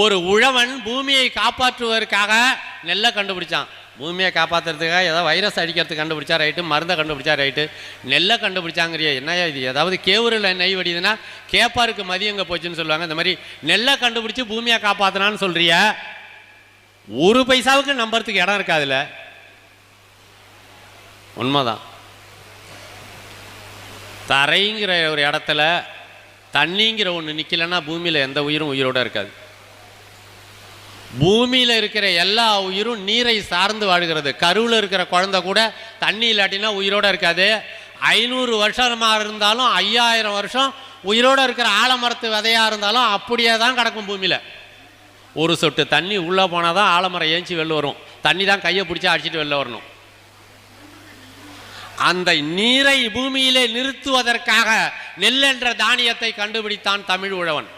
ஒரு உழவன் பூமியை காப்பாற்றுவதற்காக நெல்லை கண்டுபிடிச்சான். பூமியை காப்பாற்றுறதுக்காக ஏதாவது வைரஸ் அடிக்கிறதுக்கு கண்டுபிடிச்சா ரைட்டு, மருந்தை கண்டுபிடிச்சா ரைட்டு, நெல்லை கண்டுபிடிச்சாங்கிறிய என்னையா இது? ஏதாவது கேவுரில் நெய் வடிதுன்னா கேப்பாருக்கு மதியங்க போச்சுன்னு சொல்லுவாங்க. இந்த மாதிரி நெல்லை கண்டுபிடிச்சி பூமியை காப்பாற்றினான்னு சொல்றிய, ஒரு பைசாவுக்கு நம்புறதுக்கு இடம் இருக்காதுல்ல. உண்மைதான். தரைங்கிற ஒரு இடத்துல தண்ணிங்கிற ஒன்று நிற்கலைன்னா பூமியில் எந்த உயிரும் உயிரோடு இருக்காது. பூமியில் இருக்கிற எல்லா உயிரும் நீரை சார்ந்து வாழ்கிறது. கருவில் இருக்கிற குழந்தை கூட தண்ணி இல்லாட்டினா உயிரோடு இருக்காது. 500 வருஷமாக இருந்தாலும் 5000 வருஷம் உயிரோடு இருக்கிற ஆலமரத்து விதையாக இருந்தாலும் அப்படியே தான் கிடக்கும் பூமியில். ஒரு சொட்டு தண்ணி உள்ளே போனால் தான் ஆலமரம் ஏஞ்சி வெளில வரும். தண்ணி தான் கையை பிடிச்சி அடிச்சிட்டு வெளில வரணும். அந்த நீரை பூமியிலே நிறுத்துவதற்காக நெல் என்ற தானியத்தை கண்டுபிடித்தான் தமிழ் உழவன்.